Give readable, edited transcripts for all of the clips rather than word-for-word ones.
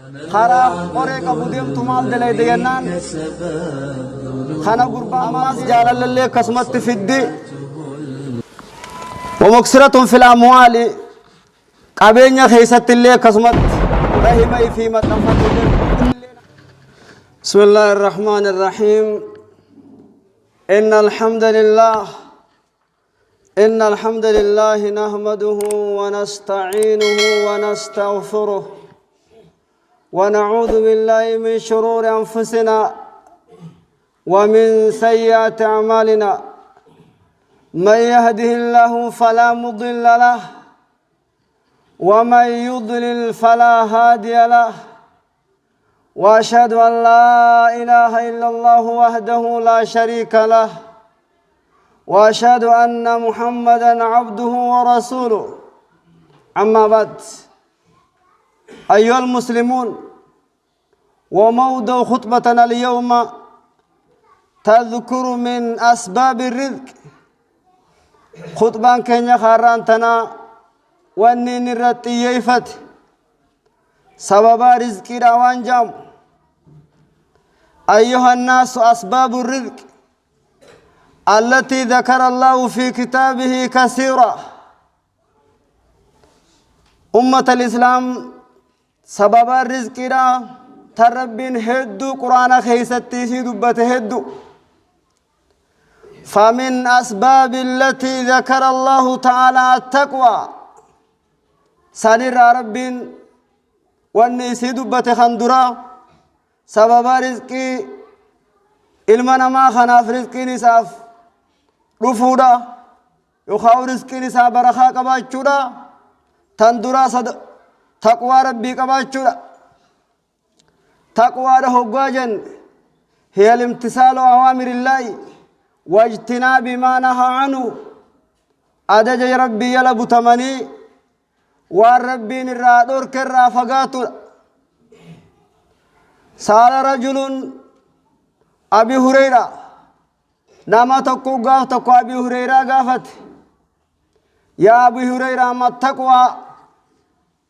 خرا قريك أبو ديم تمال دلي دينان خنا قربان ماس جالل اللي قسمت في الدي ومكسرة في الأموال قابين خيست اللي قسمت رحمي في مطنفة. بسم الله الرحمن الرحيم. إن الحمد لله نحمده ونستعينه ونستغفره ونعوذ بالله من شرور أنفسنا ومن سيئات أعمالنا. من يهده الله فلا مضل له ومن يضلل فلا هادي له. وأشهد أن لا إله إلا الله وحده لا شريك له وأشهد أن محمدًا عبده ورسوله. أما بعد، أيها المسلمون، وموضوع خطبتنا اليوم تذكر من أسباب الرزق. خطبان كينيا خارانتنا وانين الرتييفت سبب رزق روان جام. أيها الناس، أسباب الرزق التي ذكر الله في كتابه كثيرا. أمة الإسلام سبب الرزق را تربين هدو قرآن خيستي سيدبت هدو. فمن أسباب التي ذكر الله تعالى التقوى. سنر ربين واني سيدبت خندرا سبب رزقي المنا ما خناف رزقي نساف رفودا يخاو رزقي نساف برخا قباچودا تندرا صد تقوى ربي قباچودا. تقوى رهوغاجن هي الامتثال أوامر الله واجتناب ما نهى عنه. أدج ربي يلب تمني والربي نرادور كرا فقاتو. سال رجل أبي هريرة نما تقو قاف تقو أبي هريرة قافت يا أبي هريرة ما التقوى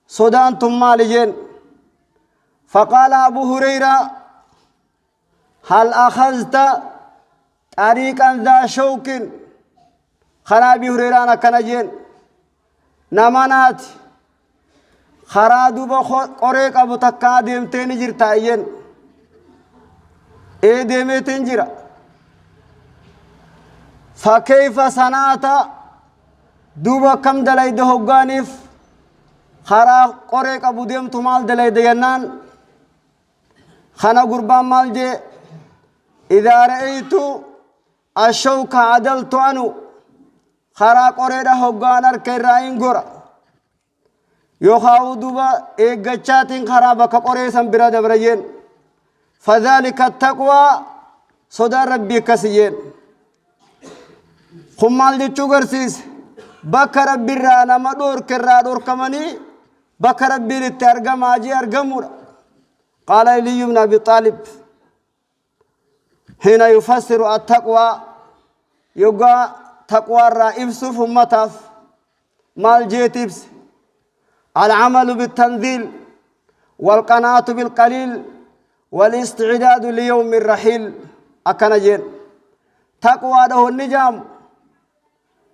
صدان ثم لجين. فقال أبو هريرة هل أخذت طريقا ذا شوك. خنا أبي هريرة أنا كنجين نمانات خرادو بقريق أبو تكا ديمتين جرتاين إيه ديمتين جرا. فكيف صنعت دوبا كم دلائي دهوغانيف خرا قريق أبو ديم تمال دلائي دينان. خنا قربان مال جي إذا رأيت الشوك عدلت عنه. خرا قريق دهوغان الكرائن قرأ يخاو دوبا إيقاتشاتين خرابك قريسا براد بريين. فذلك التقوى صدى ربي كسيين. خمال دي چوغرسيس بك ربي رانا مدور كرا دور كماني بك ربي لترغم آجي أرغمور. قال إلي بن أبي طالب حين يفسر التقوى يقى تقوى الرائبس فمتاف مال جيتبس العمل بالتنزيل والقناعة بالقليل والاستعداد ليوم الرحيل. أكنجين تقوى ده النجام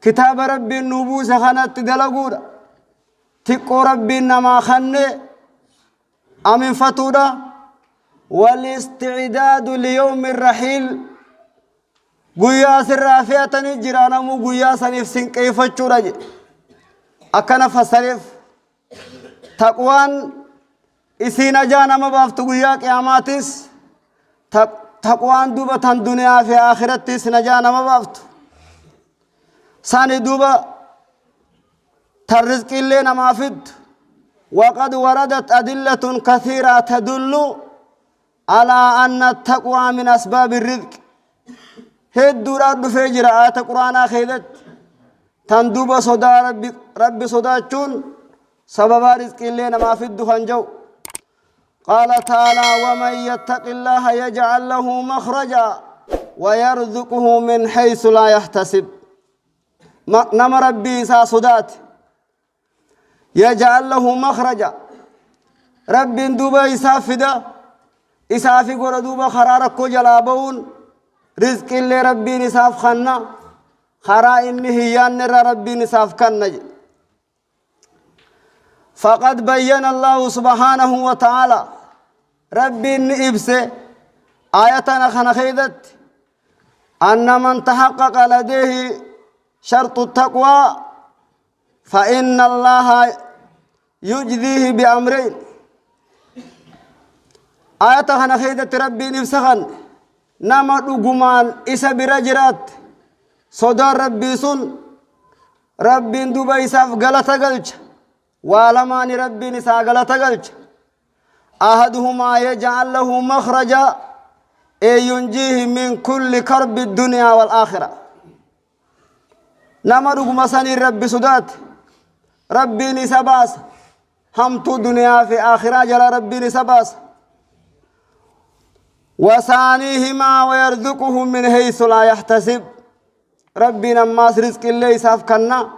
كتاب ربي النبوس خانت دلقود تقو ربي نما خنة أمن فتودا والاستعداد ليوم الرحيل. قياس الرافية نجرانا مو قياسا نفسين كيف تشورج. أكنا فسرف تقوان إسينا جانا مبافتو قيا قياماتيس. تقوان دوبا تن دنيا في آخرتيس نجانا مبافتو. ساني دوبا ترزق اللي نمافد. وقد وردت أدلة كثيرة تدل على أن التقوى من أسباب الرزق. هدو راد فجر آيات قرآن خيدت تندوبا صدا ربي صداچون سبب رزق اللي نمافد خنجو. قال تعالى ومن يتق الله يجعل له مخرجا ويرزقه من حيث لا يحتسب. نم ربي سا صدات يجعل له مخرجا رب دوبا إسافدا إسافي قول دوبا خراركو جلابون رزق اللي ربي نساف خنا خرا إني هيان نرى ربي نساف كنج فقد بين الله سبحانه وتعالى ربي إبسه آياتنا خنخيدت أن من تحقق لديه شرط التقوى فإن الله يجزيه بأمرين آياتنا خنخيدت ربي نفسخن نما دغمان إسا برجرات صدر ربي سن ربي دوبا إساف غلطة غلط ولمان ربي نسا غلطة غلط أحدهما يجعل له مخرجا أي ينجيه من كل كرب الدنيا والآخرة نما دغما سن ربي سدات ربي نسا باس همتو دنيا في آخرة جل ربي نسا باس وثانيهما ويرزقه من حيث لا يحتسب ربنا ما رزق الله يساف كنا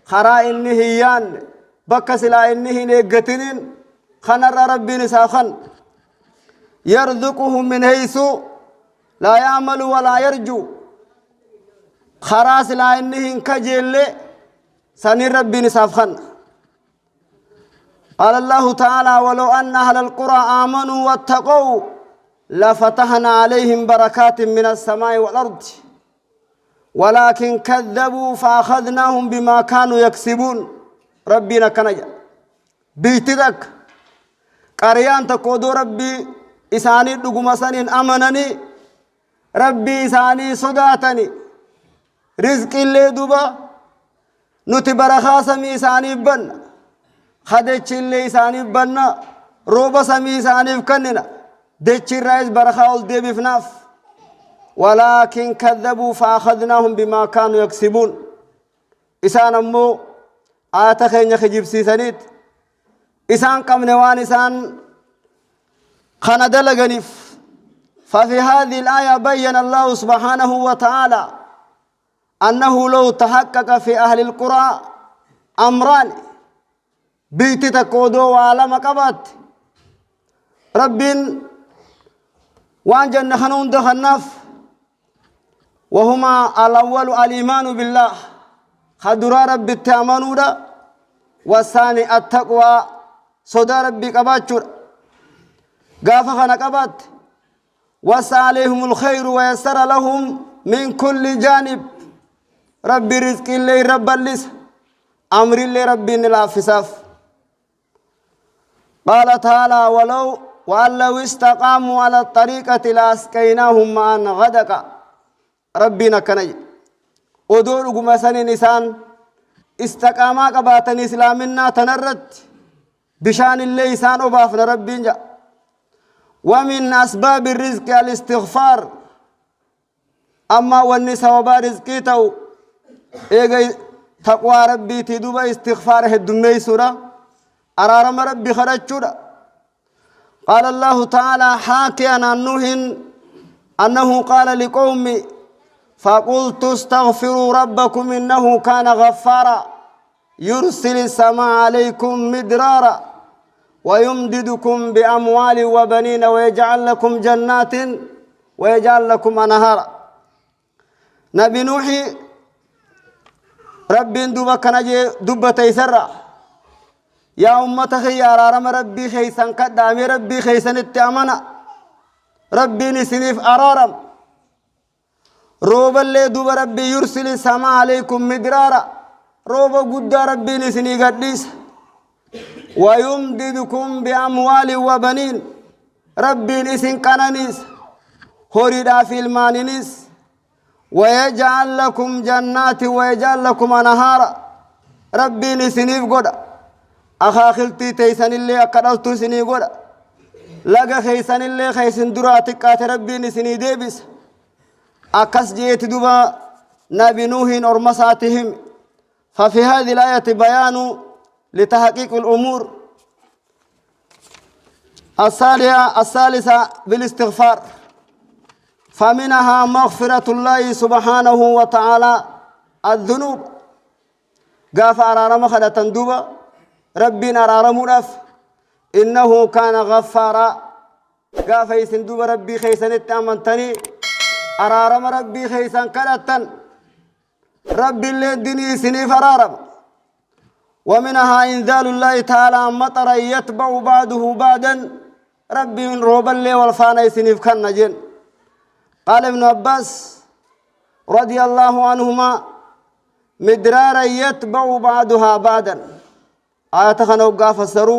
خرا إنه هيان بكس لا إنه نيجتنين خنر ربنا ساخن يرزقه من حيث لا يعمل ولا يرجو خراس لا إنه كجيل سني ربنا سافخن قال الله تعالى ولو أن أهل القرى آمنوا واتقوا لفتحنا عليهم بركات من السماء والأرض ولكن كذبوا فأخذناهم بما كانوا يكسبون ربنا كنجا بيتدك قريان تقودو ربي إساني دقم سنين أمنني ربي إساني صداتني رزق اللي دوبا نتبرخا سمي إساني بن خدتش اللي إساني بن روبا سمي إساني بكننا دتشي الرئيس برخاول دي بفناف ولكن كذبوا فأخذناهم بما كانوا يكسبون إسان أمو آتخين يخجيب سيسانيت إسان قم نوان إسان خندل غنيف ففي هذه الآية بين الله سبحانه وتعالى أنه لو تحقق في أهل القرى أمران بيت تقودوا وعلم قبات رب وان جن خنون دخنف وهما الأول الإيمان بالله خدر رب التامنون والثاني التقوى صدى ربي قباتشور قاف خنقبات وسالهم الخير ويسر لهم من كل جانب ربي رزق الله رب الليس أمر الله ربي نلافساف قال تعالى ولو وأن لو استقاموا على الطريقة لأسقيناهم ماء غدقا ربنا كني ودور قمسان نسان استقاما قباتن إسلامنا تنرد بشان الله إسان أبافنا ربنا ومن أسباب الرزق الاستغفار أما والنساء وبارزقي تو إيجي تقوى ربي تدوب استغفاره الدمي سورة أرارم ربي خرج شورة قال الله تعالى حاكيا عن نوح أنه قال لقومه فقلت استغفروا ربكم إنه كان غفارا يرسل السماء عليكم مدرارا ويمددكم بأموال وبنين ويجعل لكم جنات ويجعل لكم أنهارا نبي نوح رب دوبك نجي دبة يسرع يا أمتي يا رارم ربي خيسان قدامي ربي خيسان التأمنا ربي نسنيف أرارم روب اللي دوب ربي يرسل السماء عليكم مدرارا روب قد ربي نسني قديس ويمددكم بأموال وبنين ربي نسن قنانيس هريدا في المانينيس ويجعل لكم جنات ويجعل لكم أنهارا ربي نسنيف قد أخاخلتي تيسن اللي أكدلتو سني قد لغا خيسن اللي خيسن دراتك كات ربي نسني ديبس أكس جيت دوبا نبي نوح أرمساتهم ففي هذه الآية بيان لتحقيق الأمور الثالثة بالاستغفار فمنها مغفرة الله سبحانه وتعالى الذنوب قاف أرارم خدا تندوبا ربنا أرارم رف إنه كان غفارا قافي سندوب ربي خيسان التامنتني أرارم ربي خيسان كالتن ربي اللي الدنيا سني فرارم ومنها إنزال الله تعالى مطرا يتبع بعده بعدا ربي من روب اللي والفانا سني فكان جن قال ابن عباس رضي الله عنهما مدرارا يتبع بعدها بعدا آية خنو قاف السرو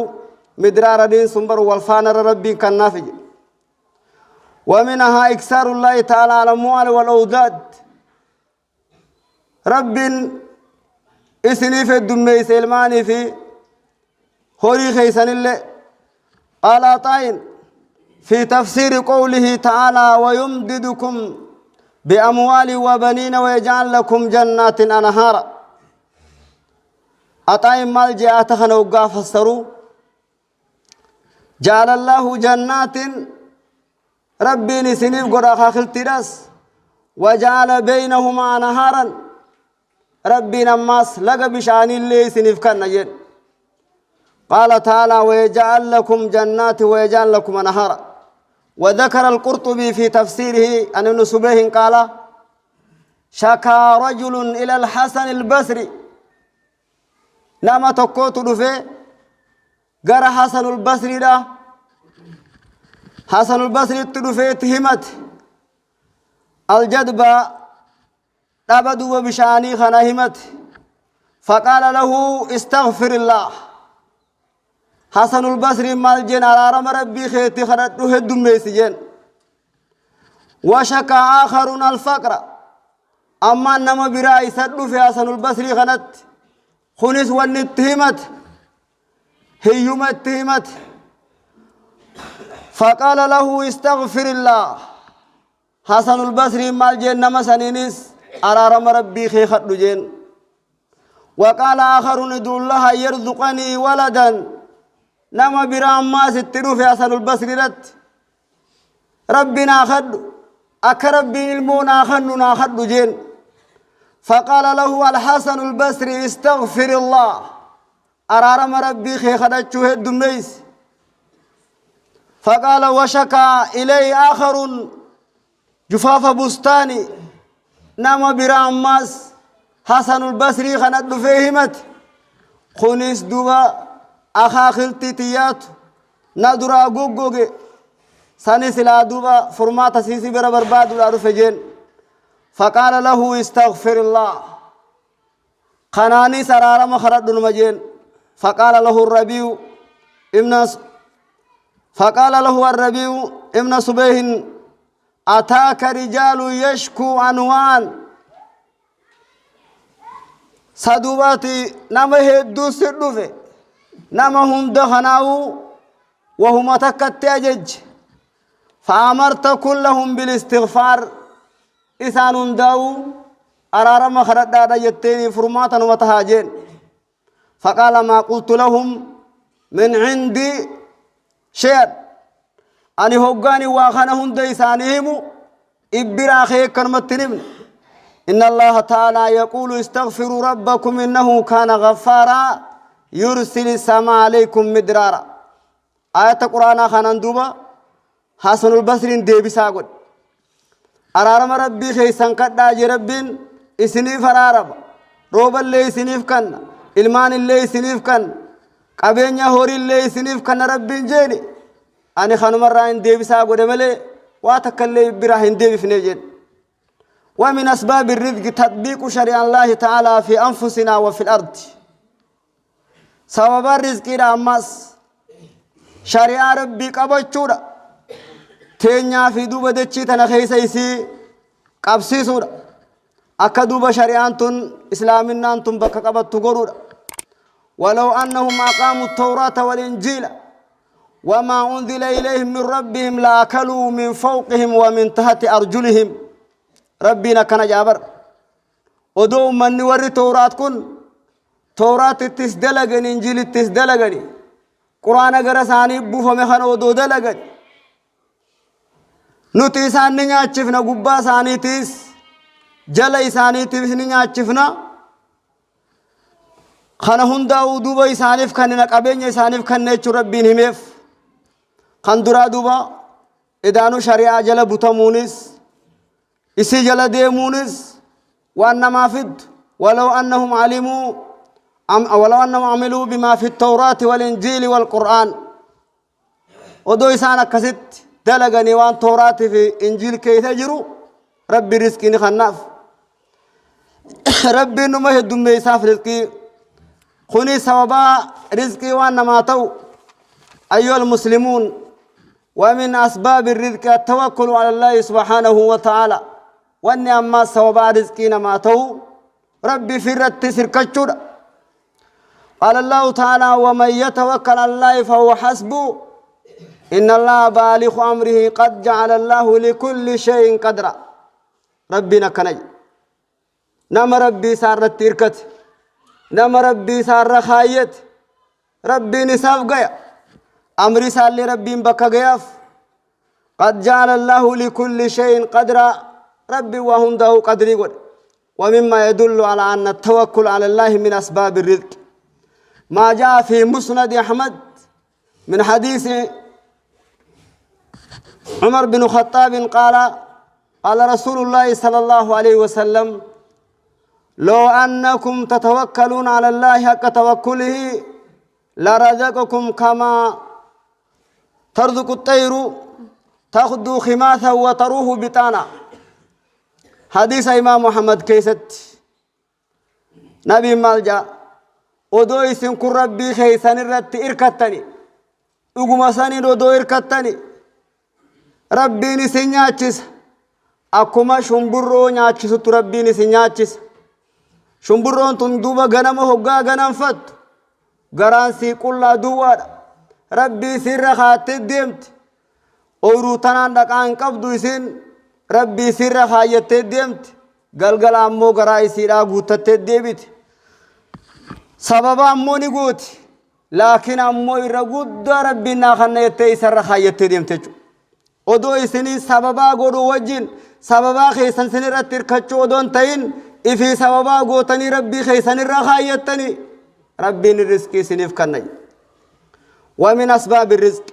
مدرارا دين سنبر والفانا ربي كان نافج ومنها إكسار الله تعالى على الأموال والأوداد رب إسني في الدمي سلماني في هوري خيسان الله قال طاين في تفسير قوله تعالى ويمددكم بأموال وبنين ويجعل لكم جنات أنهارا أطاين مال جاءت خنوقا فسروا جعل الله جنات ربي نسنيف قرأ خلتراس وجعل بينهما نهارا ربي نماس لقى بشان اللي سنيف كان نجد قال تعالى ويجعل لكم جنات ويجعل لكم نهارا وذكر القرطبي في تفسيره أن ابن سبيه قال شكا رجل إلى الحسن البصري نما تقوت دفه قرأ حسن البصري ده حسن البصري تدفه تهمت الجدبة أبدوا بشاني خناهمت فقال له استغفر الله حسن البصري مال جن على ربي خيتي خرطه الدميس جن وشكى آخرون الفقر أما نما براي سدو في حسن البصري خنت خنس ونتهمت هيوم اتهمت فقال له استغفر الله حسن البصري مال جن نما سنينس أرارم ربي خي خد جن وقال آخرون ادعو الله يرزقني ولدا نما برام ما سترو في حسن البصري رت ربنا خد أكرب المونا خننا خد جن فقال له الحسن البصري استغفر الله أرارم ربي خي خد الدميس فقال وشكى إلي آخر جفاف بستاني نما برام ماس حسن البصري خند فهمت خنيس دوبا أخاخل تيتيات ندرا غوغوغي ساني سلا دوبا فرماتا سيسي برابر بعد الأرفجين فقال له استغفر الله خناني سرارة مخرد المجين فقال له الربيع ابن صبيه أتاك رجال يشكو عنوان صدوباتي نما هدو سدوفي نما هم دخناو وهم تكتاجج فأمرت كلهم بالاستغفار إسان داو أرارم خرد دادا يتيني فرماتا ومتهاجين فقال ما قلت لهم من عندي شيء أني هوغاني واخانهم ديسانهم إبرا خيك كرمتنمن إن الله تعالى يقول استغفروا ربكم إنه كان غفارا يرسل السماء عليكم مدرارا آية القرآن خانان دوبا حسن البصري ديبي ساقود أرارم ربي خيسان قد داجي ربين إسنيف أرارب روب اللي إسنيف كان إلمان اللي إسنيف كان قبينيا هوري اللي إسنيف كان ربين جيني أنا خانو مرة ديبي ساقود ملي واتكالي براهن ديبي فنجين ومن أسباب الرزق تطبيق شريعة الله تعالى في أنفسنا وفي الأرض سبب الرزق إلى أمس شريعة ربي قبضشورا تينيا في دوبة دتشي تنخيسا يسي قبسي سورا أكا دوبة شريعة إسلامنا أنتم بك قبض تقرورا ولو أنهم أقاموا التوراة والإنجيل وما أنزل إليهم من ربهم لأكلوا من فوقهم ومن تحت أرجلهم ربنا كان جابر ودو من وري توراة كن توراة تسدلغني إنجيل تسدلغني قرآن غرساني بوفا مخان ودو دلغني نوتي ساني نياچفنا غبا ساني تيس جل إساني تيس نياچفنا خان هندا ودوبا يسانف كان نقابين يسانف كان نيچو ربين هميف خان درا دوبا إدانو شريعة جل بطمونس إسي جل ديمونس وأن ما فد ولو أنهم عملوا بما في التوراة والإنجيل والقرآن ودو إسانا كست دلغني وان توراة في إنجيل كي تجروا ربي رزقني خناف ربي نمه الدمي إساف رزقي خوني سوابا رزقي وان ما تو أيها المسلمون ومن أسباب الرزق التوكل على الله سبحانه وتعالى وأن أما سوابا رزقنا ما تو ربي في رت سركتشور قال الله تعالى ومن يتوكل على الله فهو حسبه إن الله بالغ أمره قد جعل الله لكل شيء قدرا ربنا كنج نم ربي سار تيركت نم ربي سار خايت ربي نساف غيا أمري سال ربي بكا غياف قد جعل الله لكل شيء قدرا ربي وهنده قدري قد ومما يدل على أن التوكل على الله من أسباب الرزق ما جاء في مسند أحمد من حديث عمر بن الخطاب قال رسول الله صلى الله عليه وسلم لو أنكم تتوكلون على الله حق توكله لرزقكم كما ترزق الطير تأخذ خماثا وتروه بطانا حديث إمام محمد كيست نبي مالجا ودو اسم كن ربي خيسان الرت إركتني أقوم ساني ودو إركتني ربي نسنياتشس أكما شمبرو نياتشس ربي نسنياتشس شمبرو تندوبا غنم هقا غنم فت غرانسي كلا دوار ربي سر خاتت ديمت أورو تنان دقان قبدو سن ربي سر خايت ديمت غلغل أمو غراي سيرا غوتت ديبت سبب أمو نقوت لكن أمو إرغود ربنا خنيت سر خايت ديمت ودو إسني سببا غورو وجين سببا خيسن سنرات تركچو دون تين إفي سببا غوتني ربي خيسن الرخايتني ربي الرزق سنف كني ومن أسباب الرزق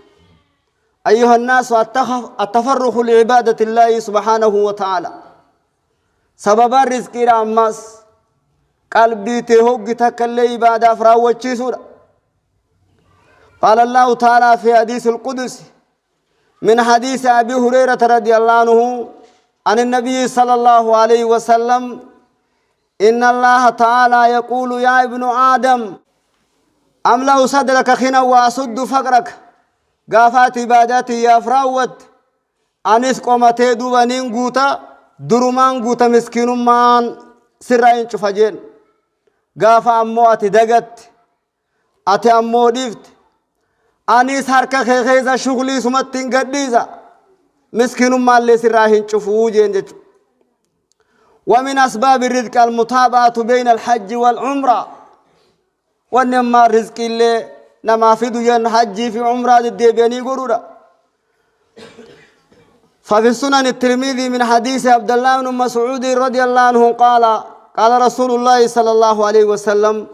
أيها الناس التفرغ لعبادة الله سبحانه وتعالى سبب الرزق رامس قلبي تهوج تكلي عبادة فراوتشي سورة قال الله تعالى في حديث القدس من حديث أبي هريرة رضي الله عنه عن النبي صلى الله عليه وسلم إن الله تعالى يقول يا ابن آدم أملأ صدرك خنا وأسد فقرك قافات عباداتي يا فراوت أنس قومتي دوبانين قوتا درمان قوتا مسكين مان سرائن شفجين قافا أمو أتي دقت أتي أمو ديفت أنيس حركة خيزة شغلي سمتين قديزة مسكين مالي سراهن شفوه جنجت ومن أسباب الرزق المتابعة بين الحج والعمرة وإنما الرزق اللي نما في دجان حج في عمرة الديبياني قرورة ففي السنن الترمذي من حديث عبد الله بن مسعود رضي الله عنه قال رسول الله صلى الله عليه وسلم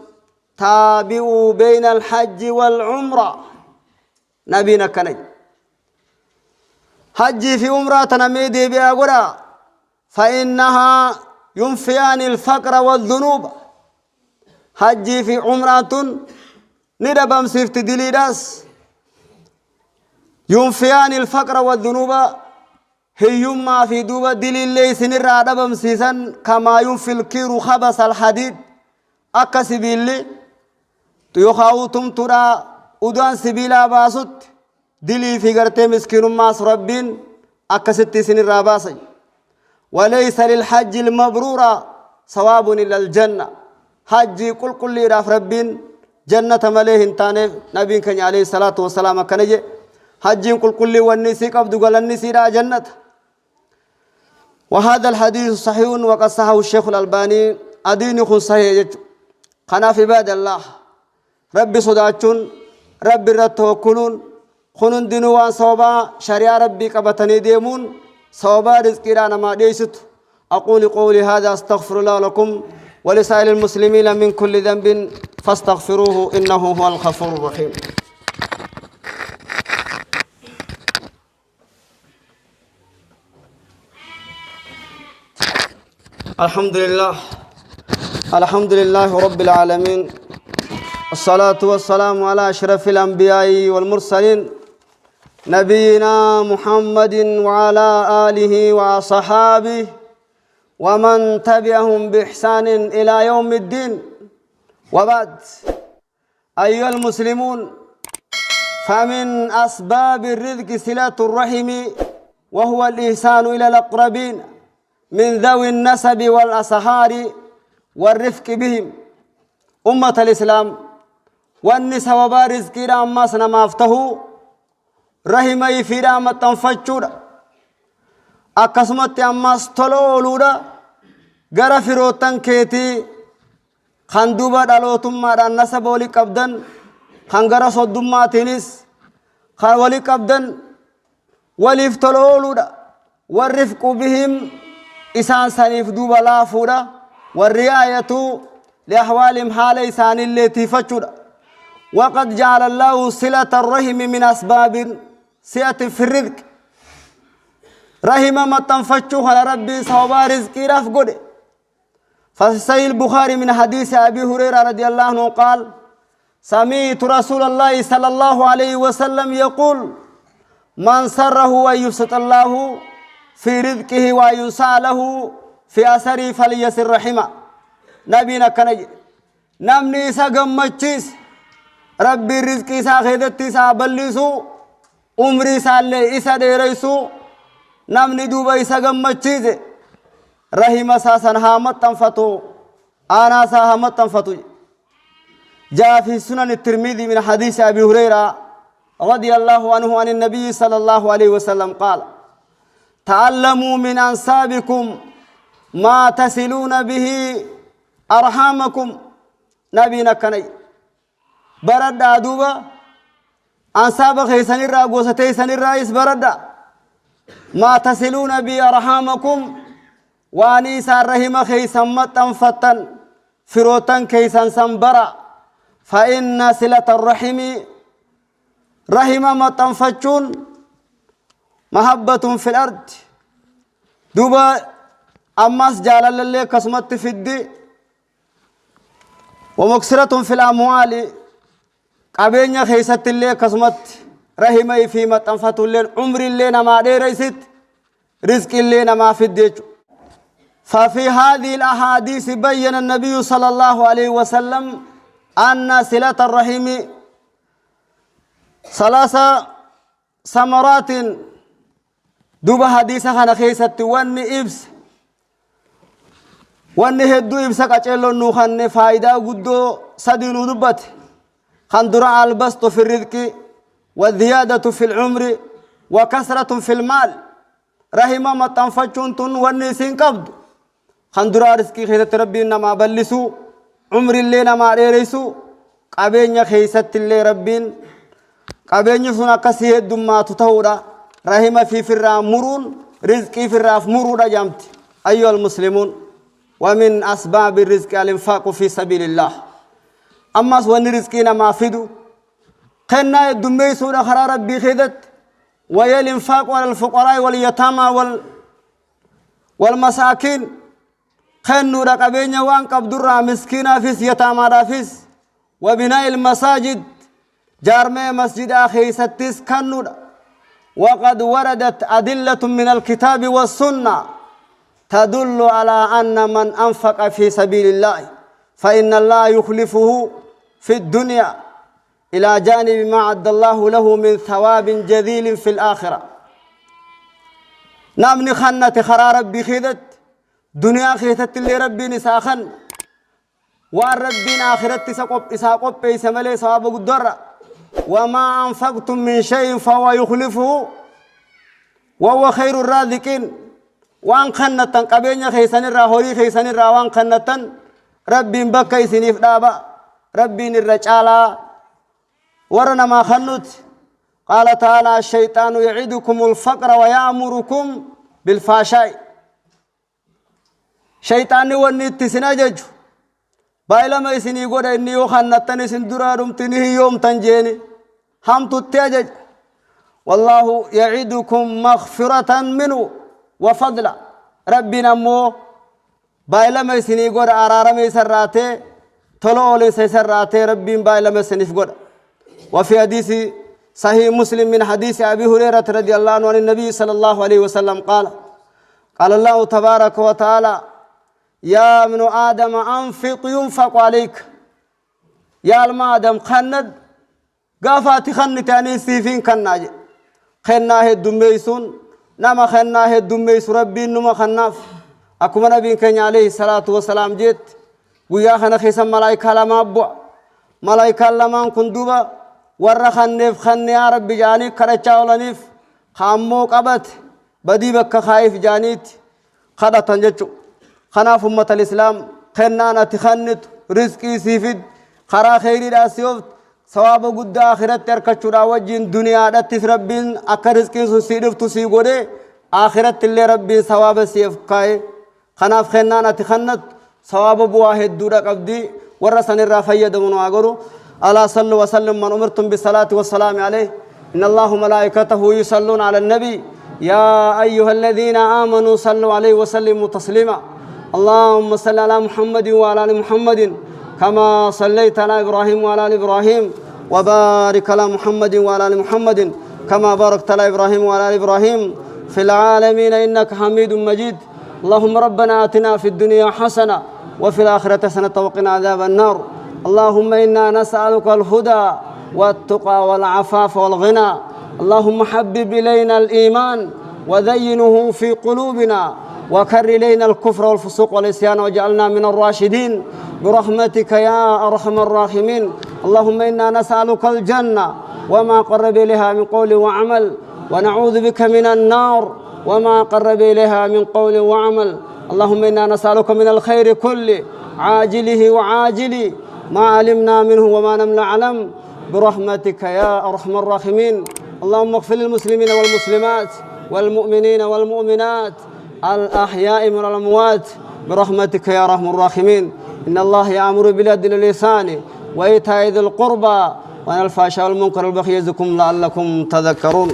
تابعوا بين الحج والعمرة نبينا كني حج في عمرة تنميدي بأقرأ فإنها ينفيان الفقر والذنوب حج في عمرة ندبم سيفت دليداس ينفيان الفقر والذنوب هيما في دوبة دليل ليس نرى دبم سيسن كما ينفي الكير خبس الحديد أكا سبيلي تيخاوتم ترى udaan sibiilaa baasutti dilii fi gartee miskiinummaas rabbiin akkasitti isinirraa baasay walaysa lilhajji almabruura sawaabun ila aljanna hajjii qulqulliidhaaf rabbiin jannata malee hin taaneef nabiin keenya alayhi salaatu wassalaam akkana jedhe hajjiin qulqullii wanni isii qabdu galanni isiidhaa jannata وهذا الحديث صحيح وقد صححه الشيخ الألباني أدينكم صحيح خنا في عباد الله ربي صداتون ربي رتوكلون خنون دينوان صوبا شريعة ربي قبطني ديمون صوبا رزقي رانا ما ديست أقول قولي هذا أستغفر الله لكم ولسائر المسلمين من كل ذنب فاستغفروه إنه هو الغفور الرحيم. الحمد لله رب العالمين، الصلاة والسلام على أشرف الأنبياء والمرسلين نبينا محمد وعلى آله وصحابه ومن تبعهم بإحسان إلى يوم الدين. وبعد، أيها المسلمون، فمن أسباب الرزق صلة الرحم، وهو الإحسان إلى الأقربين من ذوي النسب والأصهار والرفق بهم. أمة الإسلام، والنساء وبارز كرام ما سنما افتهوا رحمي في رامة تنفجر أكسمت أماس تلولودا غرفروتن كيتي خندوبا دالوتم ماران نسب ولي قبدن خنغرا صدوماتينيس ولي قبدن وليف تلولودا والرفق بهم إسان سنيف دوبا لافودا والرعاية لأحوالهم حال إسان التي فجر. وقد جعل الله صلة الرحم من أسباب سعة في الرزق. رحمة ما تنفجوا على ربي صوبا رزقي رفقود. ففي صحيح البخاري من حديث أبي هريرة رضي الله عنه قال: سمعت رسول الله صلى الله عليه وسلم يقول: من سره ويبسط الله في رزقه وينسى له في أثره فليسر رحمه. نبينا كنج نمني إسا قمتشيس ربي رزقي إسا خيدت إسا بلسو عمري إسا اللي إسا ديريسو نمني دوبا إسا قمتشيس رحمة ساسا هامت تنفتو آنا سا هامت تنفتو. جاء في سنن الترمذي من حديث أبي هريرة رضي الله عنه عن النبي صلى الله عليه وسلم قال: تعلموا من أنسابكم ما تصلون به أرحامكم. نبينا كني برد دوبا أنساب خيسان الرا سن الرئيس برد ما تصلون به أرحامكم وانيس الرحم خيسان متنفتن فروتن كيسان سنبرا. فإن صلة الرحم رحم متنفتشون محبة في الأرض. دوبا أماس جالل اللي كسمت في الدي ومكسرة في الأموال قبينيا خيست اللي كسمت رحمي في متنفت اللي عمر اللي نما ديريست رزق اللي نما في الديج. ففي هذه الأحاديث بين النبي صلى الله عليه وسلم أن صلة الرحم ثلاث ثمرات. دوبا حديثة خانا خيست واني إبس واني هدو إبسا قچلو نوخان فايدة قدو سدينو دبت. خندرا البسط في الرزق والزيادة في العمر وكسرة في المال. رحمة ما تنفجون تن واني سنقبض. خندرا رزقي خيست ربي نما بلسو عمر اللي نما ريريسو قابين خيست اللي ربين قابين سنا كسيه دمما تتهودا. رحمة في فرا مرون رزقي فرا مرون جامت. أيها المسلمون، ومن أسباب الرزق الإنفاق في سبيل الله. أما سوى رزقنا ما فيدو قلنا الدمي سورة خرار ربي خدت ويا الإنفاق على الفقراء واليتامى والمساكين. خنو رقبين وان قبدر مسكينا فيس يتامى رافيس وبناء المساجد جارمي مسجد أخي ستيس كنو. وقد وردت أدلة من الكتاب والسنة تدل على أن من أنفق في سبيل الله فإن الله يخلفه في الدنيا إلى جانب ما عد الله له من ثواب جزيل في الآخرة. نامني خنة خرار ربي خيدت دنيا خيدت اللي ربي نساخن والربي آخرت إساقب بيسمالي ثواب قدر. وما أنفقتم من شيء فهو يخلفه وهو خير الرازقين. وان خنتن قبينيا خيسان الراهوري خيسان الراوان خنتن ربي بكي سنيف دابا ربي الرجالا ورنا ما خنت. قال تعالى: الشيطان يعدكم الفقر ويأمركم بالفحشاء. شيطان ونيت سناجج بايلا ما يسني يقول إني وخنتني سندرارم تنيه يوم تنجيني هم تتجج والله يعدكم مغفرة منه وفضلا ربنا مو بايلا ما يسني يقول أرارم يسراته طلول يسراته ربي بايلا ما يسني يقول وفي حديث صحيح مسلم من حديث أبي هريرة رضي الله عنه عن النبي صلى الله عليه وسلم قال الله تبارك وتعالى يا ابن آدم أنفق ينفق عليك يا المادم خند قافات خنت يعني سيفين كناج خناه الدميسون نما خناه الدميس ربي نما خناف أكو نبي كان عليه الصلاة والسلام جيت ويا خنا خيسم ملايكة لما أبو ملايكة لما كندوبا ورا خنف خن يا ربي جاني كرتشا ولنيف خامو قبت بدي بك خايف جانيت خدا تنجتو خناف أمة الإسلام خنانا تخنت رزقي سيفد خرا خيري راسيوف ثواب قد آخرت تركتشورا وجين دنيا دتس ربين أكا رزقي سيدف تسيقودي آخرت اللي ربين ثواب سيف كاي خناف خنانا تخنت ثواب بواحد دورا قبدي ورسن الرافية دمون واغرو ألا صلوا وسلم من أمرتم بالصلاة والسلام عليه إن الله ملائكته يصلون على النبي يا أيها الذين آمنوا صلوا عليه وسلموا تسليما اللهم صل على محمد وعلى آل محمد كما صليت على إبراهيم وعلى آل إبراهيم وبارك على محمد وعلى آل محمد كما باركت على إبراهيم وعلى آل إبراهيم في العالمين إنك حميد مجيد اللهم ربنا آتنا في الدنيا حسنة وفي الآخرة حسنة وقنا عذاب النار اللهم إنا نسألك الهدى والتقى والعفاف والغنى اللهم حبب إلينا الإيمان وزينه في قلوبنا وكر إلينا الكفر والفسوق والعصيان واجعلنا من الراشدين برحمتك يا أرحم الراحمين اللهم إنا نسألك الجنة وما قرب إليها من قول وعمل ونعوذ بك من النار وما قرب إليها من قول وعمل اللهم إنا نسألك من الخير كله عاجله وعاجله ما علمنا منه وما لم نعلم برحمتك يا أرحم الراحمين اللهم اغفر للمسلمين والمسلمات والمؤمنين والمؤمنات الأحياء من الأموات برحمتك يا أرحم الراحمين إن الله يأمر بالعدل والإحسان وإيتاء ذي القربى وينهى عن الفحشاء والمنكر والبغي يعظكم لعلكم تذكرون